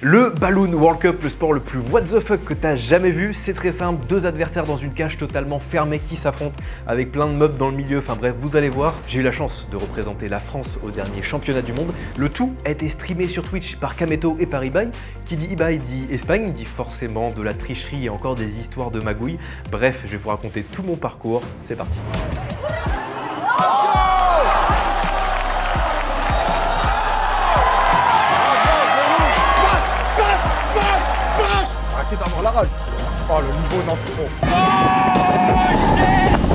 Le Balloon World Cup, le sport le plus what the fuck que t'as jamais vu, c'est très simple, deux adversaires dans une cage totalement fermée qui s'affrontent avec plein de mobs dans le milieu, enfin bref, vous allez voir. J'ai eu la chance de représenter la France au dernier championnat du monde. Le tout a été streamé sur Twitch par Kameto et par eBay. Qui dit eBay dit Espagne, dit forcément de la tricherie et encore des histoires de magouilles. Bref, je vais vous raconter tout mon parcours, c'est parti. D'avoir la rage. Oh, le niveau dans ce gros.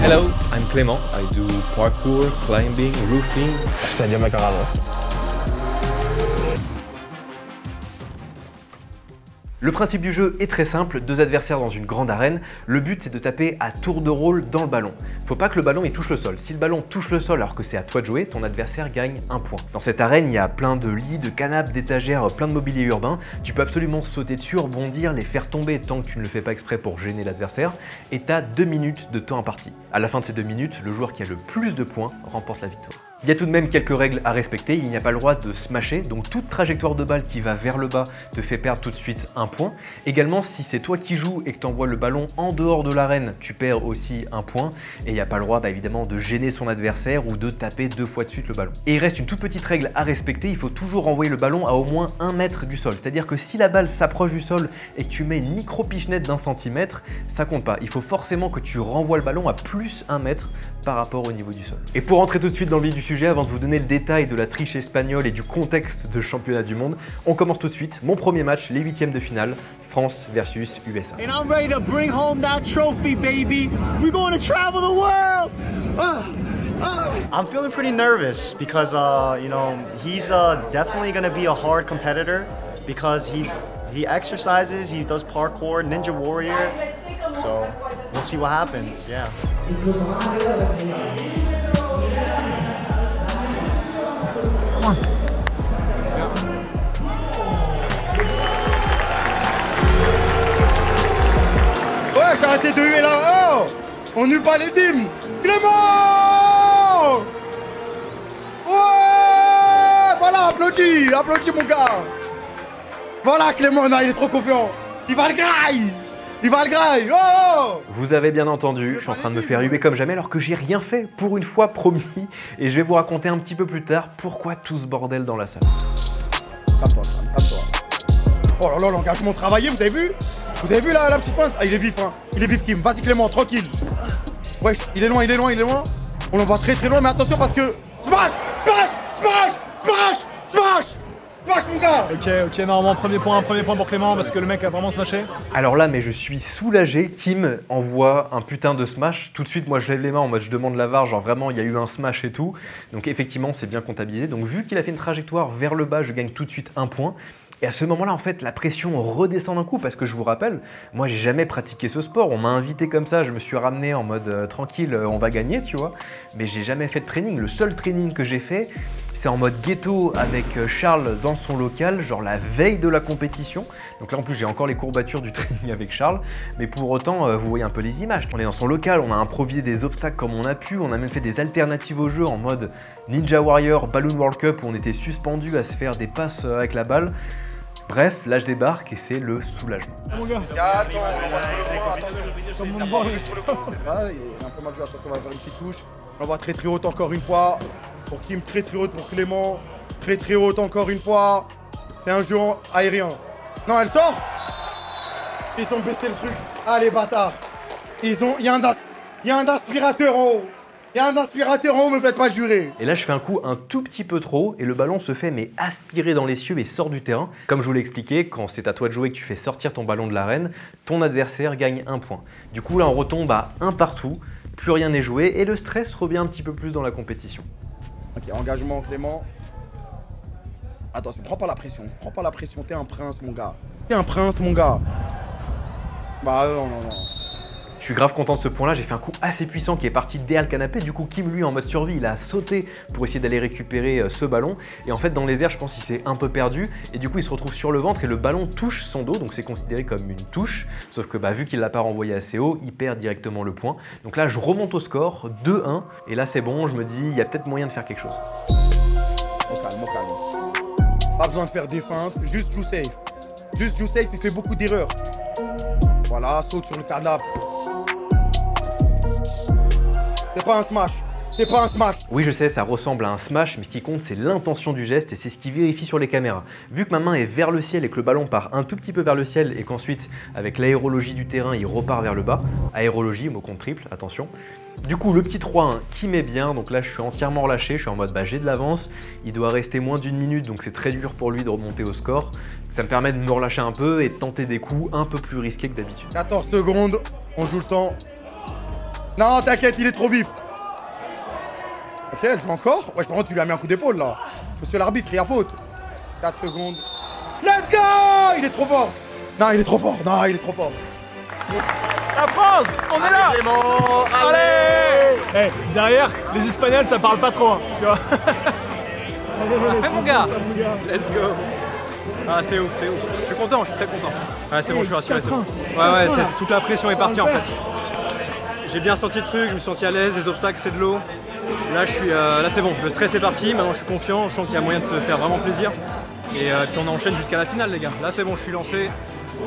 Hello, I'm Clément. I do parkour, climbing, roofing. C'est-à-dire ma carrière. Le principe du jeu est très simple, deux adversaires dans une grande arène. Le but c'est de taper à tour de rôle dans le ballon. Faut pas que le ballon il touche le sol. Si le ballon touche le sol alors que c'est à toi de jouer, ton adversaire gagne un point. Dans cette arène, il y a plein de lits, de canapes, d'étagères, plein de mobilier urbain. Tu peux absolument sauter dessus, rebondir, les faire tomber tant que tu ne le fais pas exprès pour gêner l'adversaire. Et tu as 2 minutes de temps imparti. À la fin de ces 2 minutes, le joueur qui a le plus de points remporte la victoire. Il y a tout de même quelques règles à respecter, il n'y a pas le droit de smasher, donc toute trajectoire de balle qui va vers le bas te fait perdre tout de suite un point. Également, si c'est toi qui joues et que tu envoies le ballon en dehors de l'arène, tu perds aussi un point. Et il n'y a pas le droit évidemment de gêner son adversaire ou de taper 2 fois de suite le ballon. Et il reste une toute petite règle à respecter, il faut toujours envoyer le ballon à au moins 1 mètre du sol. C'est-à-dire que si la balle s'approche du sol et que tu mets une micro-pichenette d'1 centimètre, ça compte pas. Il faut forcément que tu renvoies le ballon à plus 1 mètre par rapport au niveau du sol. Et pour rentrer tout de suite dans le vif du sujet, avant de vous donner le détail de la triche espagnole et du contexte de championnat du monde, on commence tout de suite. Mon premier match, les 8e de finale, France versus USA. And I'm ready to bring home that trophy, baby. We're going to travel the world. I'm feeling pretty nervous because, you know, he's definitely going to be a hard competitor because he exercises, he does parkour, Ninja Warrior. So we'll see what happens. Yeah. Ouais, j'ai arrêté de huer là. Oh, on n'eut pas les hymnes. Clément. Ouais, voilà, applaudis, applaudis mon gars. Voilà Clément, non, il est trop confiant. Il va le graille. Il va le graille. Oh. Vous avez bien entendu, je suis en train de me faire huer comme jamais alors que j'ai rien fait, pour une fois promis. Et je vais vous raconter un petit peu plus tard pourquoi tout ce bordel dans la salle. Calme-toi, calme-toi. Oh là là, l'engagement travaillé, vous avez vu? Vous avez vu la petite feinte? Ah, il est vif, hein. Il est vif, Kim. Vas-y, Clément, tranquille. Wesh, il est loin, il est loin, il est loin. On en va très très loin, mais attention parce que... Smash! Smash! Smash! Smash! Smash! Smash, mon gars! Ok, normalement, premier point pour Clément parce que le mec a vraiment smashé. Alors là, mais je suis soulagé, Kim envoie un putain de smash. Tout de suite, moi je lève les mains en mode je demande la VAR, genre vraiment il y a eu un smash et tout. Donc effectivement, c'est bien comptabilisé. Donc vu qu'il a fait une trajectoire vers le bas, je gagne tout de suite un point. Et à ce moment-là, en fait, la pression redescend d'un coup parce que je vous rappelle, moi, j'ai jamais pratiqué ce sport. On m'a invité comme ça, je me suis ramené en mode tranquille, on va gagner, tu vois. Mais j'ai jamais fait de training. Le seul training que j'ai fait, c'est en mode ghetto avec Charles dans son local, genre la veille de la compétition. Donc là, en plus, j'ai encore les courbatures du training avec Charles. Mais pour autant, vous voyez un peu les images. On est dans son local, on a improvisé des obstacles comme on a pu. On a même fait des alternatives au jeu en mode Ninja Warrior, Balloon World Cup, où on était suspendu à se faire des passes avec la balle. Bref, là je débarque et c'est le soulagement. Attends, on va sur le point, attention. Il a pas sur le point. Là, il a un peu mal joué, attention, on va faire une petite touche. On va très très haute encore une fois. Pour Kim, très très haute pour Clément. Très très haute encore une fois. C'est un jeu aérien. Non, elle sort. Ils ont baissé le truc. Ah les bâtards. Il y a un aspirateur en haut. Il y a un aspirateur en haut, me faites pas jurer. Et là, je fais un coup un tout petit peu trop et le ballon se fait mais aspirer dans les cieux et sort du terrain. Comme je vous l'ai expliqué, quand c'est à toi de jouer et que tu fais sortir ton ballon de l'arène, ton adversaire gagne un point. Du coup, là, on retombe à 1 partout, plus rien n'est joué et le stress revient un petit peu plus dans la compétition. Ok, engagement, Clément. Attention, prends pas la pression, t'es un prince, mon gars. T'es un prince, mon gars. Bah non. Je suis grave content de ce point-là, j'ai fait un coup assez puissant qui est parti derrière le canapé. Du coup, Kim, lui, en mode survie, il a sauté pour essayer d'aller récupérer ce ballon. Et en fait, dans les airs, je pense qu'il s'est un peu perdu. Et du coup, il se retrouve sur le ventre et le ballon touche son dos. Donc, c'est considéré comme une touche. Sauf que vu qu'il ne l'a pas renvoyé assez haut, il perd directement le point. Donc là, je remonte au score, 2-1. Et là, c'est bon, je me dis, il y a peut-être moyen de faire quelque chose. Mon calme. Pas besoin de faire des feintes, juste joue safe. Juste Youssef, il fait beaucoup d'erreurs. Voilà, saute sur le canapé. C'est pas un smash. C'est pas un smash. Oui, je sais, ça ressemble à un smash, mais ce qui compte, c'est l'intention du geste et c'est ce qui vérifie sur les caméras. Vu que ma main est vers le ciel et que le ballon part un tout petit peu vers le ciel et qu'ensuite, avec l'aérologie du terrain, il repart vers le bas. Aérologie, mot compte triple, attention. Du coup, le petit 3-1 qui met bien, donc là je suis entièrement relâché, je suis en mode bah, j'ai de l'avance, il doit rester moins d'1 minute, donc c'est très dur pour lui de remonter au score. Ça me permet de me relâcher un peu et de tenter des coups un peu plus risqués que d'habitude. 14 secondes, on joue le temps. Non, t'inquiète, il est trop vif. Ok, elle joue encore. Ouais, par contre, tu lui as mis un coup d'épaule là. Monsieur l'arbitre, il y a faute. 4 secondes. Let's go! Il est trop fort. Non, il est trop fort. Non, il est trop fort. La France, on est là. Allez. Hey, derrière, les Espagnols, ça parle pas trop, hein, tu vois. Fais mon gars. Let's go. Ah, c'est ouf, c'est ouf. Je suis content, je suis très content. Ouais, c'est bon, je suis rassuré, c'est bon. Ouais, toute la pression est partie en fait. J'ai bien senti le truc, je me suis senti à l'aise, les obstacles, c'est de l'eau. Là, là c'est bon, le stress est parti, maintenant je suis confiant, je sens qu'il y a moyen de se faire vraiment plaisir. Et puis on enchaîne jusqu'à la finale, les gars. Là, c'est bon, je suis lancé.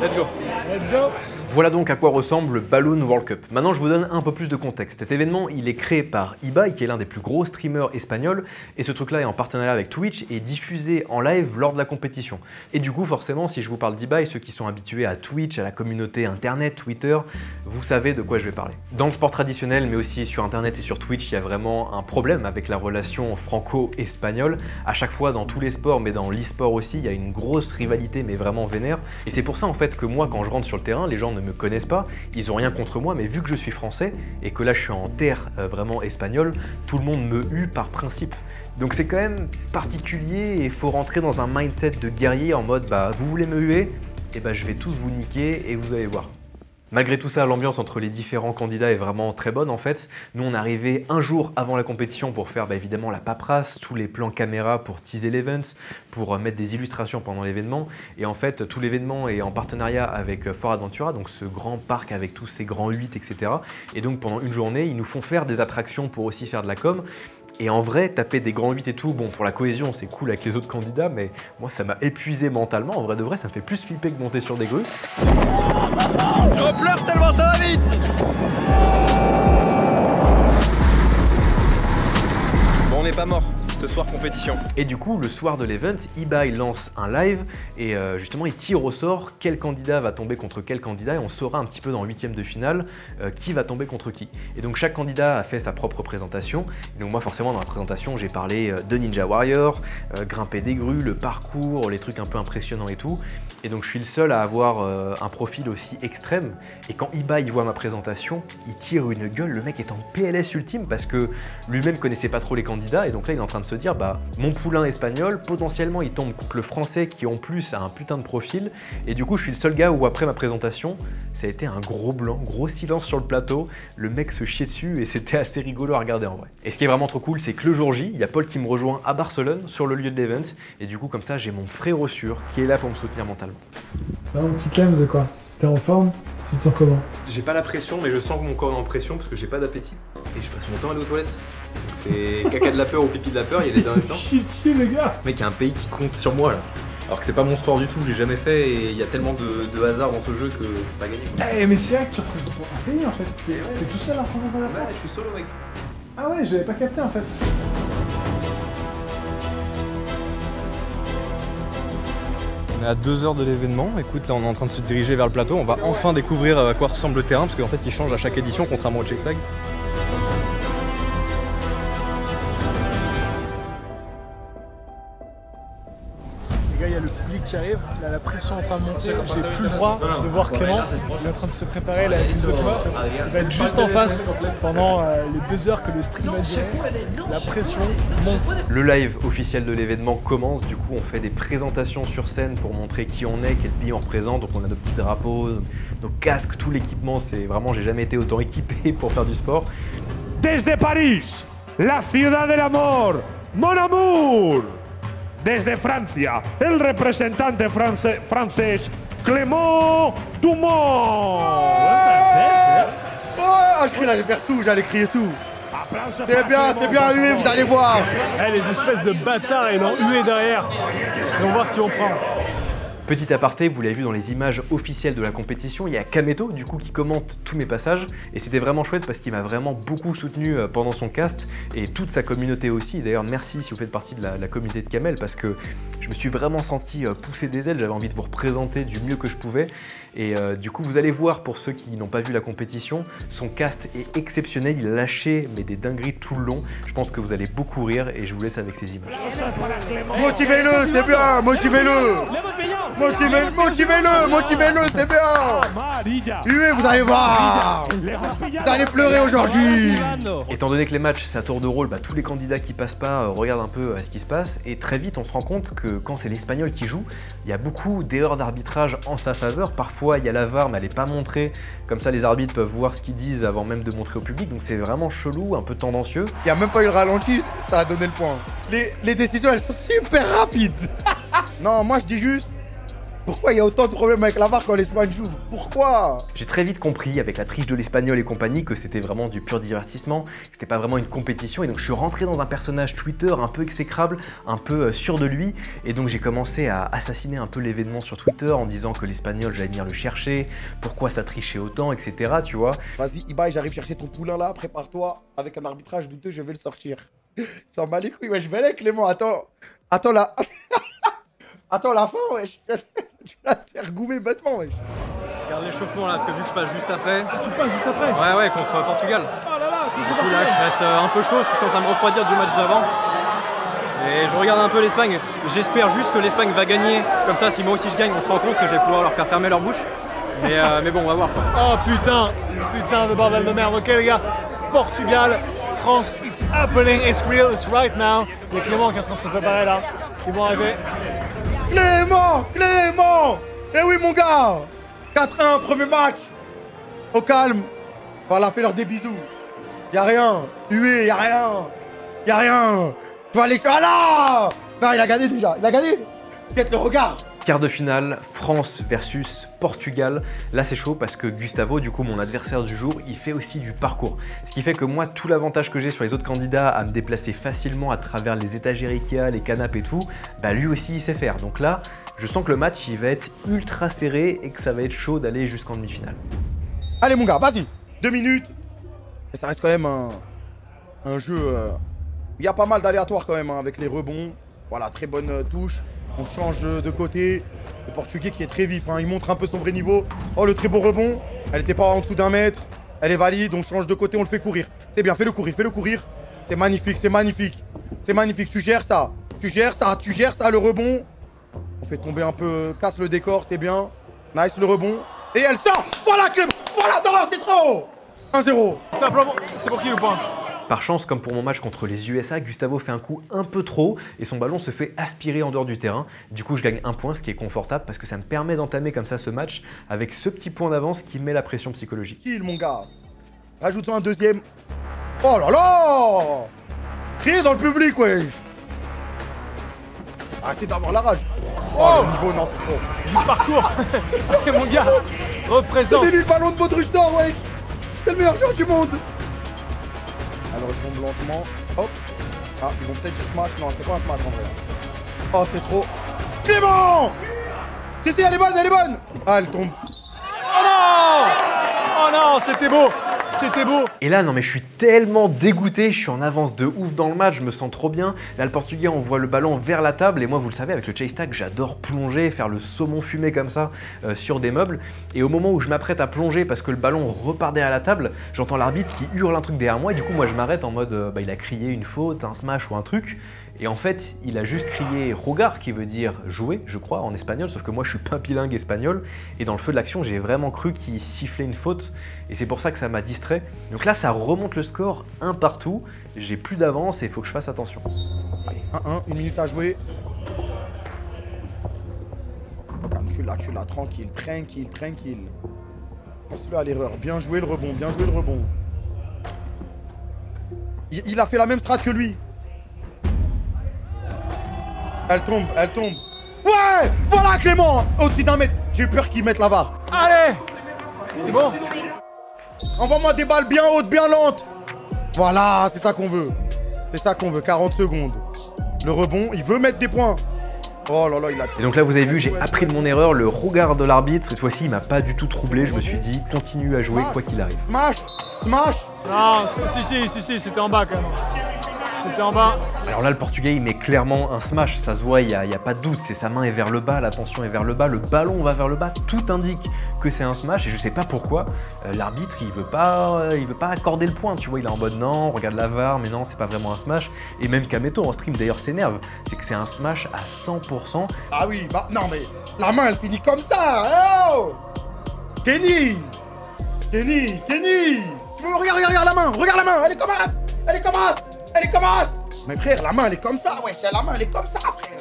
Let's go. Let's go. Voilà donc à quoi ressemble le Balloon World Cup. Maintenant, je vous donne un peu plus de contexte. Cet événement, il est créé par Ibai, qui est l'un des plus gros streamers espagnols, et ce truc-là est en partenariat avec Twitch et diffusé en live lors de la compétition. Et du coup, forcément, si je vous parle d'Ibai, ceux qui sont habitués à Twitch, à la communauté internet, Twitter, vous savez de quoi je vais parler. Dans le sport traditionnel, mais aussi sur internet et sur Twitch, il y a vraiment un problème avec la relation franco-espagnole. À chaque fois, dans tous les sports, mais dans l'e-sport aussi, il y a une grosse rivalité, mais vraiment vénère. Et c'est pour ça, en fait, que moi, quand je rentre sur le terrain, les gens ne me connaissent pas, ils ont rien contre moi, mais vu que je suis français et que là je suis en terre vraiment espagnole, tout le monde me hue par principe. Donc c'est quand même particulier et il faut rentrer dans un mindset de guerrier en mode bah vous voulez me huer, et bah je vais tous vous niquer et vous allez voir. Malgré tout ça, l'ambiance entre les différents candidats est vraiment très bonne en fait. Nous on est arrivé un jour avant la compétition pour faire évidemment la paperasse, tous les plans caméra pour teaser l'event, pour mettre des illustrations pendant l'événement. Et en fait, tout l'événement est en partenariat avec Fort Aventura, donc ce grand parc avec tous ces grands 8, etc. Et donc pendant une journée, ils nous font faire des attractions pour aussi faire de la com. Et en vrai, taper des grands 8 et tout, bon pour la cohésion c'est cool avec les autres candidats, mais moi ça m'a épuisé mentalement, en vrai de vrai ça me fait plus flipper que monter sur des grues. Je pleure tellement ça va vite. Bon, on n'est pas mort. Ce soir compétition. Et du coup, le soir de l'event, Ibai lance un live et justement il tire au sort quel candidat va tomber contre quel candidat et on saura un petit peu dans le 8e de finale qui va tomber contre qui. Et donc chaque candidat a fait sa propre présentation. Et donc moi forcément dans la présentation j'ai parlé de Ninja Warrior, grimper des grues, le parcours, les trucs un peu impressionnants et tout. Et donc je suis le seul à avoir un profil aussi extrême. Et quand Ibai voit ma présentation, il tire une gueule, le mec est en PLS ultime parce que lui-même connaissait pas trop les candidats et donc là il est en train de se dire bah mon poulain espagnol, potentiellement il tombe contre le français qui en plus a un putain de profil et du coup je suis le seul gars où après ma présentation ça a été un gros blanc, gros silence sur le plateau, le mec se chiait dessus et c'était assez rigolo à regarder en vrai. Et ce qui est vraiment trop cool c'est que le jour J, il y a Paul qui me rejoint à Barcelone sur le lieu de l'event et du coup comme ça j'ai mon frère au sûr qui est là pour me soutenir mentalement. C'est un petit Clems quoi, t'es en forme? Tu te sens comment? J'ai pas la pression, mais je sens que mon corps est en pression parce que j'ai pas d'appétit et je passe mon temps à aller aux toilettes. C'est caca de la peur ou pipi de la peur, il y a les derniers temps. Chie dessus les gars. Mec, il y a un pays qui compte sur moi là. Alors que c'est pas mon sport du tout, je l'ai jamais fait et il y a tellement de hasard dans ce jeu que c'est pas gagné. Eh mais c'est vrai que tu représentes un pays en fait, t'es tout seul à représenter la France. Ouais, je suis solo mec. Ah ouais, j'avais pas capté en fait. On est à 2 heures de l'événement, écoute là on est en train de se diriger vers le plateau, on va enfin découvrir à quoi ressemble le terrain parce qu'en fait il change à chaque édition contrairement au Checkstag. Les gars, il y a le public qui arrive, là, la pression est en train de monter, j'ai plus le droit de voir Clément, il est en train de se préparer là, avec les autres joueurs, il va être juste en face pendant les 2 heures que le stream va durer, la pression monte. Le live officiel de l'événement commence, du coup on fait des présentations sur scène pour montrer qui on est, quel pays on représente, donc on a nos petits drapeaux, nos casques, tout l'équipement, c'est vraiment, j'ai jamais été autant équipé pour faire du sport. Desde París, la ciudad del amor, mon amour. Desde Francia, el representante francés, Clément Dumont. Ah, je criais, j'allais faire sous, j'allais crier sous. C'est bien hué, vous allez voir. Eh, les espèces de bâtards, ils l'ont hué derrière. Et on va voir ce qu'ils vont prendre. Petit aparté, vous l'avez vu dans les images officielles de la compétition, il y a Kameto du coup qui commente tous mes passages et c'était vraiment chouette parce qu'il m'a vraiment beaucoup soutenu pendant son cast et toute sa communauté aussi. D'ailleurs merci si vous faites partie de la communauté de Kamel parce que je me suis vraiment senti pousser des ailes, j'avais envie de vous représenter du mieux que je pouvais et du coup vous allez voir pour ceux qui n'ont pas vu la compétition, son cast est exceptionnel, il a lâché mais des dingueries tout le long. Je pense que vous allez beaucoup rire et je vous laisse avec ces images. Motivez-le, c'est bien, motivez-le. Motivez-le, c'est bien. Hué, vous allez voir. Vous allez pleurer aujourd'hui. Étant donné que les matchs c'est à tour de rôle, tous les candidats qui passent pas regardent un peu ce qui se passe et très vite on se rend compte que quand c'est l'Espagnol qui joue, il y a beaucoup d'erreurs d'arbitrage en sa faveur. Parfois il y a la VAR mais elle n'est pas montrée, comme ça les arbitres peuvent voir ce qu'ils disent avant même de montrer au public, donc c'est vraiment chelou, un peu tendancieux. Il n'y a même pas eu le ralenti, ça a donné le point. Les décisions elles sont super rapides. Non, moi je dis juste, pourquoi il y a autant de problèmes avec la VAR quand l'Espagne joue? Pourquoi? J'ai très vite compris avec la triche de l'Espagnol et compagnie que c'était vraiment du pur divertissement, que c'était pas vraiment une compétition et donc je suis rentré dans un personnage Twitter un peu exécrable, un peu sûr de lui et donc j'ai commencé à assassiner un peu l'événement sur Twitter en disant que l'Espagnol j'allais venir le chercher, pourquoi ça trichait autant, etc. tu vois. Vas-y Ibai, j'arrive chercher ton poulain là, prépare-toi, avec un arbitrage douteux je vais le sortir. Ça m'en bat les couilles, wesh, vais aller Clément, attends là. Attends la fin, wesh. Tu vas te faire goumer bêtement, wesh. Je garde l'échauffement là, parce que vu que je passe juste après. Tu passes juste après? Ouais, contre Portugal. Oh là là, du coup, là, je reste un peu chaud parce que je commence à me refroidir du match d'avant. Et je regarde un peu l'Espagne. J'espère juste que l'Espagne va gagner. Comme ça, si moi aussi je gagne, on se rencontre et je vais pouvoir leur faire fermer leur bouche. Mais bon, on va voir quoi. Oh putain de bordel de merde. Ok les gars, Portugal, France, it's happening, it's real, it's right now. Il y a Clément qui est en train de se préparer là. Ils vont arriver. Clément. Eh oui mon gars. 4-1, premier match. Au calme. Voilà, fais-leur des bisous. Y'a rien. Hué, y'a rien. Tu vas aller... Ah là. Non, il a gagné déjà. Il a gagné. Quête le regard. Quart de finale, France versus Portugal. Là c'est chaud parce que Gustavo, du coup mon adversaire du jour, il fait aussi du parcours. Ce qui fait que moi, tout l'avantage que j'ai sur les autres candidats à me déplacer facilement à travers les étagères Ikea, les canapes et tout, lui aussi il sait faire. Donc là, je sens que le match il va être ultra serré et que ça va être chaud d'aller jusqu'en demi-finale. Allez mon gars, vas-y. 2 minutes. Et ça reste quand même un jeu... Il y a pas mal d'aléatoires quand même avec les rebonds. Voilà, très bonne touche. On change de côté. Le Portugais qui est très vif, il montre un peu son vrai niveau. Oh, le très beau rebond. Elle n'était pas en dessous d'1 mètre. Elle est valide, on change de côté, on le fait courir. C'est bien, fais-le courir. C'est magnifique. Tu gères ça, le rebond. On fait tomber un peu, casse le décor, c'est bien. Nice, le rebond. Et elle sort. Voilà, Clément. Voilà, non, c'est trop. 1-0. Simplement, c'est pour qui le point? Par chance, comme pour mon match contre les USA, Gustavo fait un coup un peu trop et son ballon se fait aspirer en dehors du terrain. Du coup, je gagne 1 point, ce qui est confortable parce que ça me permet d'entamer comme ça ce match avec ce petit point d'avance qui met la pression psychologique. Kill, mon gars. Rajoute-en un deuxième. Oh là là. Criez dans le public, wesh. Arrêtez d'avoir la rage. Oh, le niveau, non, c'est trop. Du parcours. Allez, mon gars, représente. C'est lui le ballon de Baudruche d'or, wesh. C'est le meilleur joueur du monde. Elle retombe lentement. Hop. Ah, ils vont peut-être juste smash. Non, c'est pas un smash en vrai. Oh, c'est trop. Clément. Si, elle est bonne. Ah, elle tombe. Oh non, c'était beau. Et là, non mais je suis tellement dégoûté, je suis en avance de ouf dans le match, je me sens trop bien. Là, le Portugais envoie le ballon vers la table et moi, vous le savez, avec le chase tag, j'adore plonger, faire le saumon fumé comme ça sur des meubles. Et au moment où je m'apprête à plonger parce que le ballon repart derrière la table, j'entends l'arbitre qui hurle un truc derrière moi et du coup, moi, je m'arrête en mode, il a crié une faute, un smash ou un truc. Et en fait, il a juste crié jugar, qui veut dire jouer, je crois, en espagnol, sauf que moi, je suis pas bilingue espagnol. Et dans le feu de l'action, j'ai vraiment cru qu'il sifflait une faute. Et c'est pour ça que ça m'a distrait. Donc là, ça remonte le score 1 partout. J'ai plus d'avance et il faut que je fasse attention. Allez, 1-1, 1 minute à jouer. Regarde, tu es là, tranquille. Pense-le à l'erreur. Bien joué le rebond, Il a fait la même strat que lui. Elle tombe. Ouais. Voilà Clément. Au-dessus d'1 mètre. J'ai eu peur qu'ils mettent la VAR. Allez. C'est bon. Envoie-moi des balles bien hautes, bien lentes. Voilà, c'est ça qu'on veut. 40 secondes. Le rebond, il veut mettre des points. Oh là là, il a... Et donc là, vous avez vu, j'ai appris de mon erreur, le regard de l'arbitre, cette fois-ci, il m'a pas du tout troublé. Je me suis dit, continue à jouer quoi qu'il arrive. Smash! Smash! Non, si, c'était en bas quand même. C'était en bas. Alors là, le Portugais, il met clairement un smash. Ça se voit, il y a pas de doute. C'est sa main est vers le bas, la tension est vers le bas, le ballon va vers le bas. Tout indique que c'est un smash. Et je sais pas pourquoi l'arbitre, il veut pas accorder le point. Tu vois, il est en mode non, regarde la VAR, mais non, c'est pas vraiment un smash. Et même Kameto en stream d'ailleurs s'énerve. C'est que c'est un smash à 100%. Ah oui, bah non mais la main, elle finit comme ça. Oh! Kenny! Regarde la main, elle est comme as! Elle est comme as! Mais frère, la main elle est comme ça, ouais, la main elle est comme ça, frère!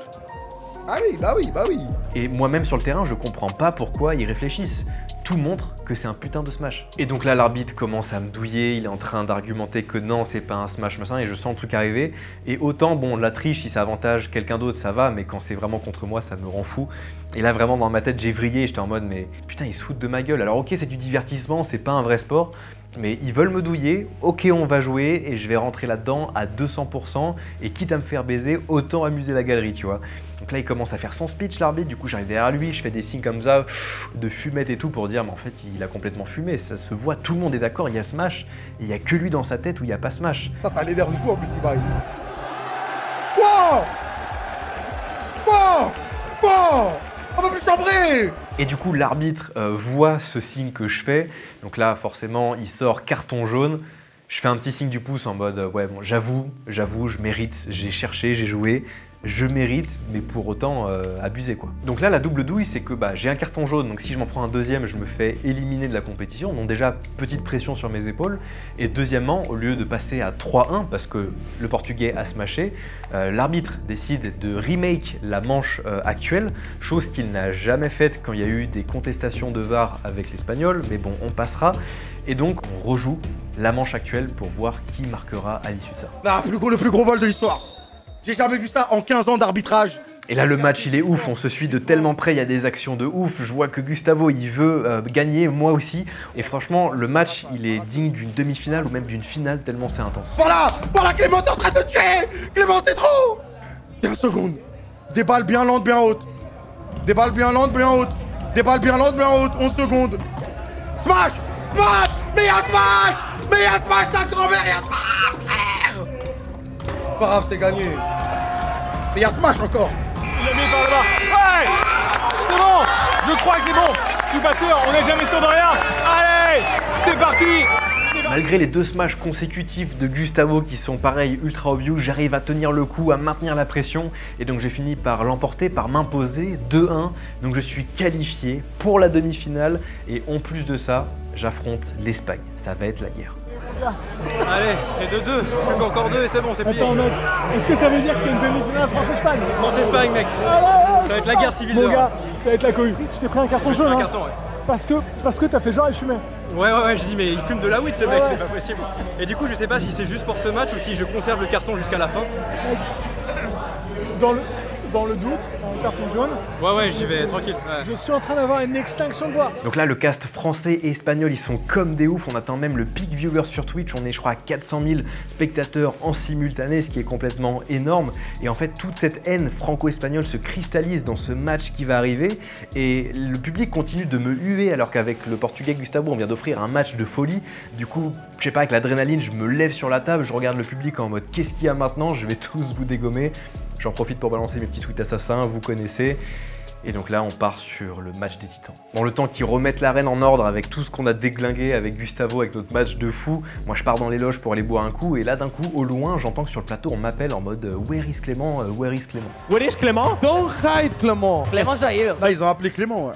Ah oui, bah oui. Et moi-même sur le terrain, je comprends pas pourquoi ils réfléchissent. Tout montre que c'est un putain de smash. Et donc là, l'arbitre commence à me douiller, il est en train d'argumenter que non, c'est pas un smash, machin, et je sens le truc arriver. Et autant, bon, la triche, si ça avantage quelqu'un d'autre, ça va, mais quand c'est vraiment contre moi, ça me rend fou. Et là, vraiment, dans ma tête, j'ai vrillé, j'étais en mode, mais putain, ils se foutent de ma gueule. Alors ok, c'est du divertissement, c'est pas un vrai sport, mais ils veulent me douiller, ok, on va jouer, et je vais rentrer là-dedans à 200%, et quitte à me faire baiser, autant amuser la galerie, tu vois. Donc là, il commence à faire son speech, l'arbitre, du coup, j'arrive derrière lui, je fais des signes comme ça, de fumette et tout, pour dire, mais en fait, il a complètement fumé, ça se voit, tout le monde est d'accord, il y a smash, et il n'y a que lui dans sa tête où il n'y a pas smash. Ça l'énerve fou en plus, il va. Wow! On va plus chambrer! Et du coup, l'arbitre voit ce signe que je fais. Donc là, forcément, il sort carton jaune. Je fais un petit signe du pouce en mode ouais, bon, j'avoue, je mérite, j'ai cherché, j'ai joué. Je mérite, mais pour autant abuser quoi. Donc là, la double douille, c'est que j'ai un carton jaune, donc si je m'en prends un deuxième, je me fais éliminer de la compétition. Donc déjà, petite pression sur mes épaules. Et deuxièmement, au lieu de passer à 3-1, parce que le Portugais a smashé, l'arbitre décide de remake la manche actuelle, chose qu'il n'a jamais faite quand il y a eu des contestations de VAR avec l'Espagnol, mais bon, on passera. Et donc, on rejoue la manche actuelle pour voir qui marquera à l'issue de ça. Ah, le plus gros vol de l'histoire. J'ai jamais vu ça en 15 ans d'arbitrage. Et là, le match, il est ouf, on se suit de tellement près, il y a des actions de ouf. Je vois que Gustavo, il veut gagner, moi aussi. Et franchement, le match, il est digne d'une demi-finale ou même d'une finale, tellement c'est intense. Voilà, Clément, t'es en train de te tuer. Clément, c'est trop. 15 secondes. Des balles bien lentes, bien hautes. 11 secondes. Smash. Mais y'a smash, ta grand-mère, y'a smash, frère. Pas grave, c'est gagné. Mais y'a smash encore. Il a mis par là-bas. Ouais, c'est bon. Je crois que c'est bon. Je suis pas sûr, on n'est jamais sûr de rien. Allez, c'est parti. Malgré les 2 smashs consécutifs de Gustavo qui sont pareil ultra obvious, j'arrive à tenir le coup, à maintenir la pression et donc j'ai fini par l'emporter, par m'imposer 2-1. Donc je suis qualifié pour la demi-finale et en plus de ça, j'affronte l'Espagne. Ça va être la guerre. Allez, et de 2, plus qu'encore 2 et c'est bon, c'est plié. Attends mec, est-ce que ça veut dire que c'est une demi-finale France-Espagne? France-Espagne mec. Ça va être la guerre civile. Mon gars, ça va être la cohue. Je t'ai pris un carton jaune. Un carton, ouais. Parce que t'as fait genre et fumé. Ouais, j'ai dit mais il fume de la weed ce mec, c'est pas possible. Et du coup je sais pas si c'est juste pour ce match ou si je conserve le carton jusqu'à la fin. Mec, dans le doute, un carton jaune. Ouais, j'y vais tranquille. Ouais. Je suis en train d'avoir une extinction de voix. Donc là, le cast français et espagnol, ils sont comme des oufs. On atteint même le peak viewers sur Twitch. On est, je crois, à 400 000 spectateurs en simultané, ce qui est complètement énorme. Et en fait, toute cette haine franco-espagnole se cristallise dans ce match qui va arriver. Et le public continue de me huer, alors qu'avec le Portugais Gustavo, on vient d'offrir un match de folie. Du coup, je sais pas, avec l'adrénaline, je me lève sur la table, je regarde le public en mode « Qu'est-ce qu'il y a maintenant ? Je vais tous vous dégommer ». J'en profite pour balancer mes petits tweets assassins, vous connaissez. Et donc là, on part sur le match des titans. Bon, le temps qu'ils remettent l'arène en ordre avec tout ce qu'on a déglingué avec Gustavo, avec notre match de fou, moi je pars dans les loges pour aller boire un coup. Et là, d'un coup, au loin, j'entends que sur le plateau, on m'appelle en mode « Where is Clément ? Where is Clément ?» Where is Clément? Don't hide Clément. Clément Jair. Là, ils ont appelé Clément, ouais.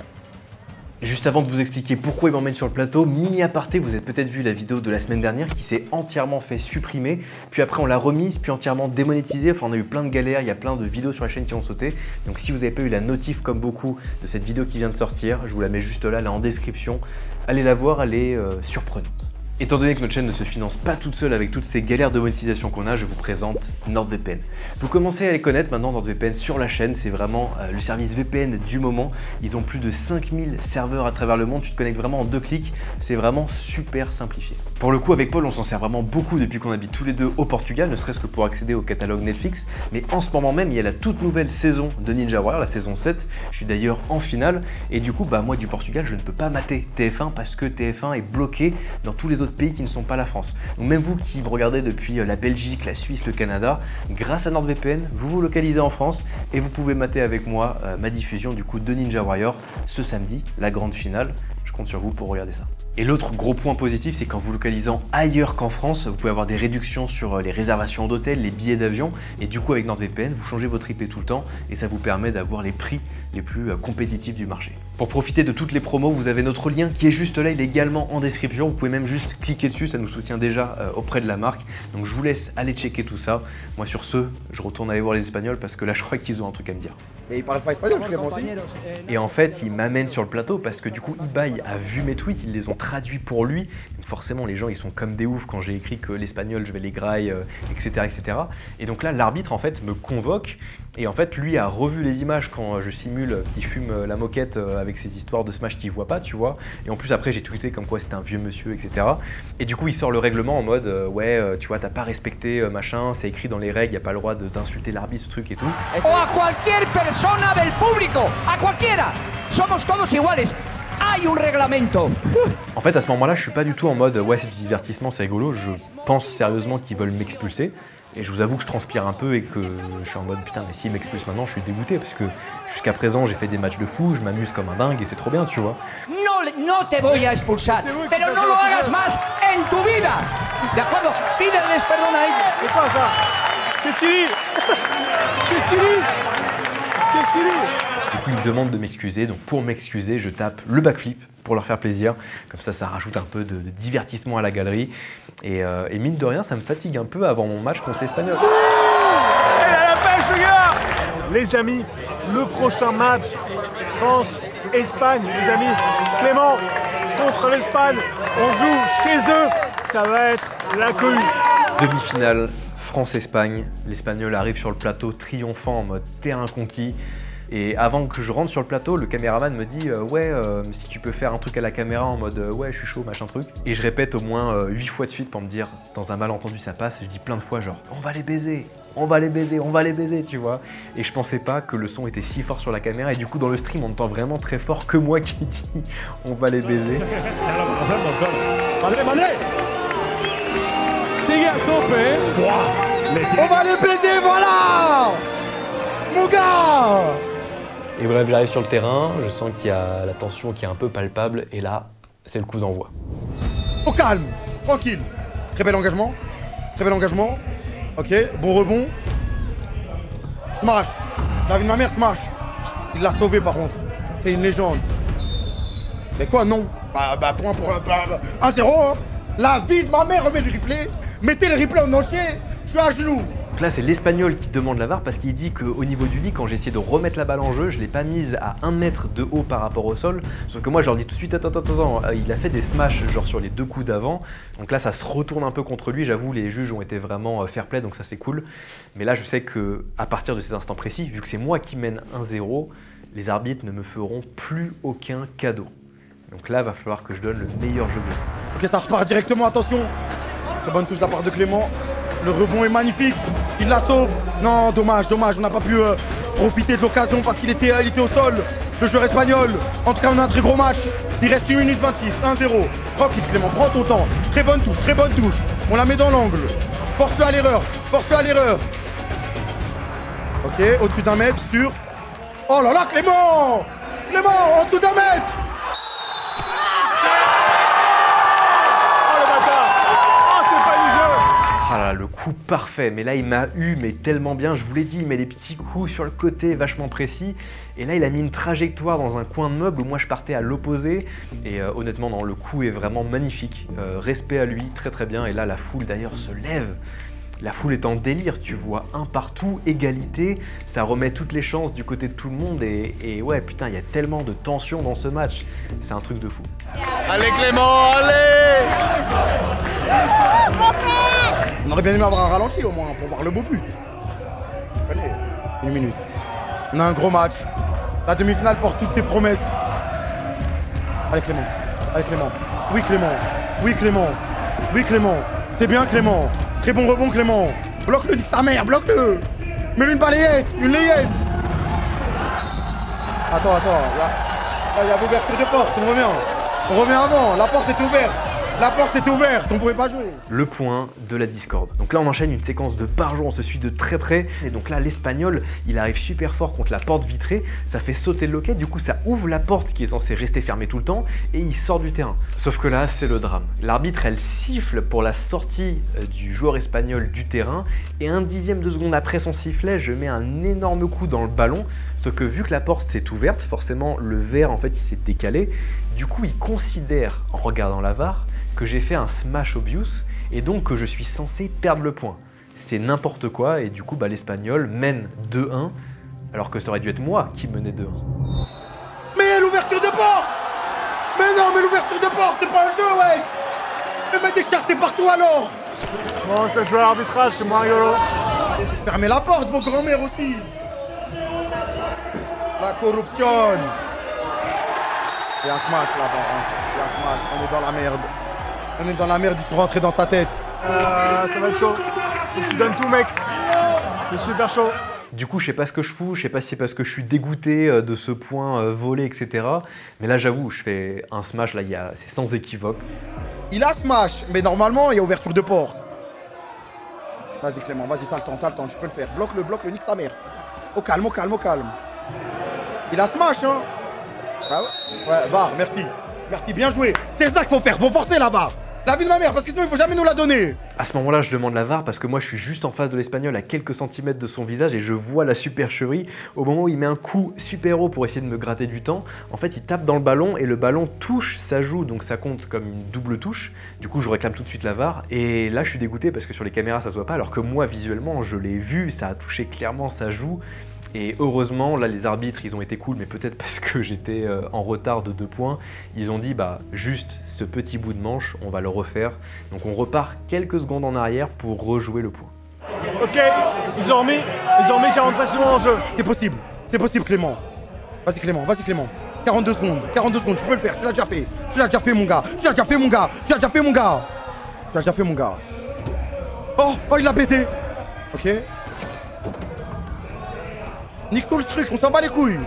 Juste avant de vous expliquer pourquoi ils m'emmènent sur le plateau, mini aparté, vous avez peut-être vu la vidéo de la semaine dernière qui s'est entièrement fait supprimer, puis après on l'a remise, puis entièrement démonétisée, enfin on a eu plein de galères, il y a plein de vidéos sur la chaîne qui ont sauté, donc si vous n'avez pas eu la notif comme beaucoup de cette vidéo qui vient de sortir, je vous la mets juste là, en description, allez la voir, elle est surprenante. Étant donné que notre chaîne ne se finance pas toute seule avec toutes ces galères de monétisation qu'on a, je vous présente NordVPN. Vous commencez à les connaître maintenant, NordVPN sur la chaîne, c'est vraiment le service VPN du moment. Ils ont plus de 5000 serveurs à travers le monde, tu te connectes vraiment en 2 clics, c'est vraiment super simplifié. Pour le coup, avec Paul, on s'en sert vraiment beaucoup depuis qu'on habite tous les deux au Portugal, ne serait-ce que pour accéder au catalogue Netflix. Mais en ce moment même, il y a la toute nouvelle saison de Ninja Warrior, la saison 7. Je suis d'ailleurs en finale et du coup, moi du Portugal, je ne peux pas mater TF1 parce que TF1 est bloqué dans tous les autres pays qui ne sont pas la France. Donc même vous qui me regardez depuis la Belgique, la Suisse, le Canada, grâce à NordVPN, vous vous localisez en France et vous pouvez mater avec moi ma diffusion du coup de Ninja Warrior ce samedi, la grande finale. Je compte sur vous pour regarder ça. Et l'autre gros point positif, c'est qu'en vous localisant ailleurs qu'en France, vous pouvez avoir des réductions sur les réservations d'hôtels, les billets d'avion, et du coup avec NordVPN, vous changez votre IP tout le temps et ça vous permet d'avoir les prix les plus compétitifs du marché. Pour profiter de toutes les promos, vous avez notre lien qui est juste là, il est également en description, vous pouvez même juste cliquer dessus, ça nous soutient déjà auprès de la marque. Donc je vous laisse aller checker tout ça. Moi sur ce, je retourne aller voir les Espagnols parce que là je crois qu'ils ont un truc à me dire. Mais il parle pas espagnol, Clément aussi. Et en fait, il m'amène sur le plateau parce que du coup, Ibai a vu mes tweets, ils les ont traduits pour lui. Donc forcément, les gens, ils sont comme des oufs quand j'ai écrit que l'espagnol, je vais les grailler, etc., etc. Et donc là, l'arbitre, en fait, me convoque. Et en fait, lui a revu les images quand je simule qu'il fume la moquette avec ses histoires de smash qu'il voit pas, tu vois. Et en plus, après, j'ai tweeté comme quoi c'était un vieux monsieur, etc. Et du coup, il sort le règlement en mode ouais, tu vois, t'as pas respecté machin, c'est écrit dans les règles, y a pas le droit d'insulter l'arbitre, ce truc et tout. O a cualquier persona del público, a cualquiera. Somos todos iguales. Hay un reglamento. En fait, à ce moment-là, je suis pas du tout en mode ouais, c'est du divertissement, c'est rigolo. Je pense sérieusement qu'ils veulent m'expulser. Et je vous avoue que je transpire un peu et que je suis en mode putain, mais s'ils m'expulsent maintenant, je suis dégoûté parce que jusqu'à présent, j'ai fait des matchs de fou, je m'amuse comme un dingue et c'est trop bien, tu vois. No te voy a expulsar, pero no lo hagas más en tu vida. ¿De acuerdo? Pídeles perdón a ellos. C'est quoi ça? Qu'est-ce qu'il dit? Qu'est-ce qu'il dit? Qu'est-ce qu'il dit? Du coup, ils me demandent de m'excuser, donc pour m'excuser, je tape le backflip pour leur faire plaisir. Comme ça rajoute un peu de divertissement à la galerie. Et mine de rien, ça me fatigue un peu avant mon match contre l'Espagnol. Elle a la pêche, le gars! Les amis, le prochain match, France-Espagne, les amis. Clément contre l'Espagne, on joue chez eux, ça va être la cohue. Demi-finale, France-Espagne. L'Espagnol arrive sur le plateau triomphant en mode terrain conquis. Et avant que je rentre sur le plateau, le caméraman me dit ouais, si tu peux faire un truc à la caméra en mode ouais, je suis chaud, machin truc. Et je répète au moins 8 fois de suite pour me dire, dans un malentendu ça passe, et je dis plein de fois genre on va les baiser, on va les baiser, on va les baiser, tu vois. Et je pensais pas que le son était si fort sur la caméra, et du coup dans le stream on entend vraiment très fort que moi qui dis on va les baiser. On va les baiser, voilà! Mon gars! Et bref, j'arrive sur le terrain, je sens qu'il y a la tension qui est un peu palpable, et là, c'est le coup d'envoi. Au calme, tranquille. Très bel engagement. Très bel engagement. Ok, bon rebond. Smash. La vie de ma mère, smash. Il l'a sauvé par contre. C'est une légende. Mais quoi, non? Point pour 1-0. Hein. La vie de ma mère, remet le replay. Mettez le replay en entier. Je suis à genoux. Donc là, c'est l'Espagnol qui demande la VAR parce qu'il dit qu'au niveau du lit, quand j'ai essayé de remettre la balle en jeu, je ne l'ai pas mise à 1 mètre de haut par rapport au sol. Sauf que moi, je leur dis tout de suite, attends, il a fait des smashs genre sur les 2 coups d'avant. Donc là, ça se retourne un peu contre lui. J'avoue, les juges ont été vraiment fair play, donc ça c'est cool. Mais là, je sais qu'à partir de cet instant précis, vu que c'est moi qui mène 1-0, les arbitres ne me feront plus aucun cadeau. Donc là, il va falloir que je donne le meilleur jeu de jeu. Ok, ça repart directement, attention. Très bonne touche de la part de Clément. Le rebond est magnifique. Il la sauve. Non, dommage, dommage. On n'a pas pu profiter de l'occasion parce qu'il était au sol. Le joueur espagnol entré en un très gros match. Il reste 1 minute 26, 1-0. Tranquille, Clément, prends ton temps. Très bonne touche, très bonne touche. On la met dans l'angle. Force-le à l'erreur. Force-le à l'erreur. Ok, au-dessus d'1 mètre sur... Oh là là, Clément! Clément, en dessous d'1 mètre! Ah là, le coup parfait, mais là il m'a eu mais tellement bien, je vous l'ai dit, il met des petits coups sur le côté vachement précis, et là il a mis une trajectoire dans un coin de meuble où moi je partais à l'opposé, et honnêtement non, le coup est vraiment magnifique, respect à lui, très très bien, et là la foule d'ailleurs se lève. La foule est en délire, tu vois un partout, égalité, ça remet toutes les chances du côté de tout le monde et ouais putain il y a tellement de tension dans ce match, c'est un truc de fou. Allez Clément, allez! On aurait bien aimé avoir un ralenti au moins pour voir le beau but. Allez, 1 minute. On a un gros match. La demi-finale porte toutes ses promesses. Allez Clément, allez Clément. Oui Clément, oui Clément, oui Clément. C'est bien Clément. Très bon rebond Clément. Bloque-le, nique sa mère, bloque-le. Mets-lui une balayette, une layette. Attends, là, il y a l'ouverture de porte, on revient avant, la porte est ouverte. La porte était ouverte, on pouvait pas jouer. Le point de la discorde. Donc là on enchaîne une séquence de barjots, on se suit de très près. Et donc là l'Espagnol, il arrive super fort contre la porte vitrée, ça fait sauter le loquet, du coup ça ouvre la porte qui est censée rester fermée tout le temps et il sort du terrain. Sauf que là c'est le drame. L'arbitre elle siffle pour la sortie du joueur espagnol du terrain et 1/10 de seconde après son sifflet, je mets un énorme coup dans le ballon. Sauf que vu que la porte s'est ouverte, forcément le verre en fait il s'est décalé. Du coup il considère en regardant la VAR que j'ai fait un smash obvious et donc que je suis censé perdre le point. C'est n'importe quoi et du coup l'Espagnol mène 2-1 alors que ça aurait dû être moi qui menais 2-1. Mais l'ouverture de porte! Mais non, mais l'ouverture de porte, c'est pas un jeu, ouais! Mais mettez chassé partout alors! Bon, c'est jouer à l'arbitrage, c'est moins rigolo. Fermez la porte, vos grands-mères aussi! La corruption! Il y a un smash là-bas, hein. Il y a un smash, on est dans la merde. On est dans la merde, ils sont rentrés dans sa tête. Ça va être chaud. Si tu donnes tout, mec. C'est super chaud. Du coup, je sais pas ce que je fous, je sais pas si c'est parce que je suis dégoûté de ce point volé, etc. Mais là, j'avoue, je fais un smash, là, c'est sans équivoque. Il a smash, mais normalement, il y a ouverture de porte. Vas-y, Clément, vas-y, t'as le temps, tu peux le faire. Bloque-le, nique sa mère. Au calme. Il a smash, hein. Ah ouais, VAR, merci. Merci, bien joué. C'est ça qu'il faut faire, faut forcer la VAR. La vie de ma mère, parce que sinon il faut jamais nous la donner. À ce moment-là, je demande la VAR parce que moi je suis juste en face de l'Espagnol à quelques centimètres de son visage et je vois la supercherie. Au moment où il met un coup super haut pour essayer de me gratter du temps, en fait il tape dans le ballon et le ballon touche sa joue, donc ça compte comme une double touche. Du coup je réclame tout de suite la VAR et là je suis dégoûté parce que sur les caméras ça se voit pas alors que moi visuellement je l'ai vu, ça a touché clairement sa joue. Et heureusement, là, les arbitres, ils ont été cool, mais peut-être parce que j'étais en retard de 2 points. Ils ont dit, bah, juste ce petit bout de manche, on va le refaire. Donc on repart quelques secondes en arrière pour rejouer le point. Ok, ils ont remis 45 secondes en jeu. C'est possible, Clément. Vas-y, Clément. 42 secondes, tu peux le faire, tu l'as déjà fait, mon gars. Oh, il l'a baisé. Ok. Nique tout le truc, on s'en bat les couilles.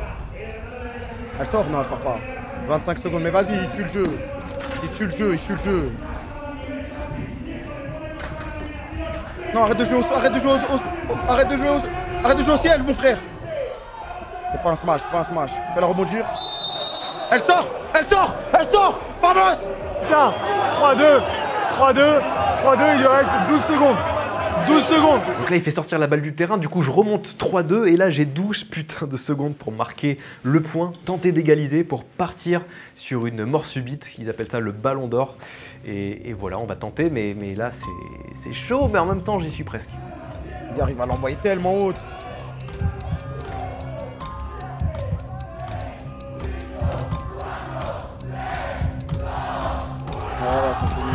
Elle sort? Non, elle sort pas. 25 secondes, mais vas-y, il tue le jeu. Non, arrête de jouer au ciel, mon frère. C'est pas un smash, Fais-la rebondir. Elle sort. Vamos. Putain, 3-2, il lui reste 12 secondes. 12 secondes. Donc là il fait sortir la balle du terrain, du coup je remonte 3-2 et là j'ai 12 putains de secondes pour marquer le point, tenter d'égaliser pour partir sur une mort subite, ils appellent ça le ballon d'or. Et voilà, on va tenter, mais là c'est chaud, mais en même temps j'y suis presque. Il arrive à l'envoyer tellement haute. Voilà, c'est fini.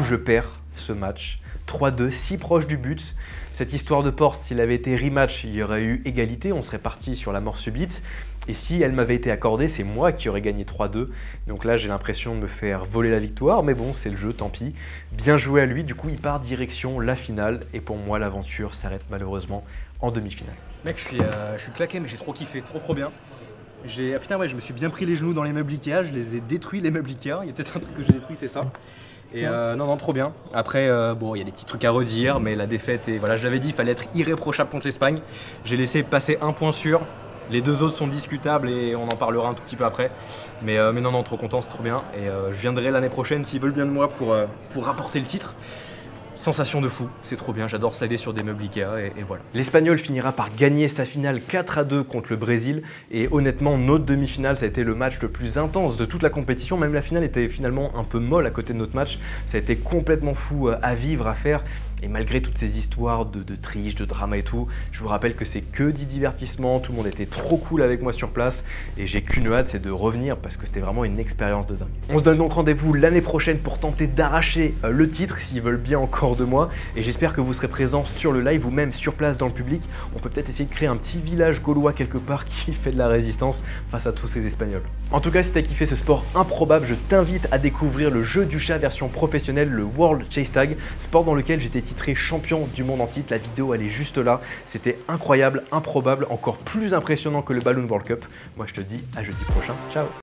Je perds ce match 3-2, si proche du but. Cette histoire de porte, s'il avait été rematch, il y aurait eu égalité, on serait parti sur la mort subite. Et si elle m'avait été accordée, c'est moi qui aurais gagné 3-2. Donc là, j'ai l'impression de me faire voler la victoire, mais bon, c'est le jeu, tant pis. Bien joué à lui, du coup, il part direction la finale. Et pour moi, l'aventure s'arrête malheureusement en demi-finale. Mec, je suis claqué, mais j'ai trop kiffé, trop bien. Ah putain, ouais, je me suis bien pris les genoux dans les meubles Ikea, je les ai détruits, les meubles Ikea. Il y a peut-être un truc que j'ai détruit, c'est ça. Et non, trop bien. Après, bon, il y a des petits trucs à redire, mais la défaite, et voilà, je l'avais dit, il fallait être irréprochable contre l'Espagne. J'ai laissé passer un point sûr. Les deux autres sont discutables et on en parlera un tout petit peu après. Mais non, trop content, c'est trop bien. Et je viendrai l'année prochaine s'ils veulent bien de moi pour rapporter le titre. Sensation de fou, c'est trop bien, j'adore slider sur des meubles Ikea et voilà. L'Espagnol finira par gagner sa finale 4-2 contre le Brésil et honnêtement notre demi-finale ça a été le match le plus intense de toute la compétition, même la finale était finalement un peu molle à côté de notre match, ça a été complètement fou à vivre, à faire. Et malgré toutes ces histoires de triche, de drama et tout, je vous rappelle que c'est que du divertissement, tout le monde était trop cool avec moi sur place et j'ai qu'une hâte, c'est de revenir parce que c'était vraiment une expérience de dingue. On se donne donc rendez-vous l'année prochaine pour tenter d'arracher le titre s'ils veulent bien encore de moi et j'espère que vous serez présents sur le live ou même sur place dans le public. On peut peut-être essayer de créer un petit village gaulois quelque part qui fait de la résistance face à tous ces Espagnols. En tout cas, si t'as kiffé ce sport improbable, je t'invite à découvrir le jeu du chat version professionnelle, le World Chase Tag, sport dans lequel j'étais titré champion du monde en titre. La vidéo elle est juste là, c'était incroyable, improbable, encore plus impressionnant que le Balloon World Cup. Moi je te dis à jeudi prochain, ciao.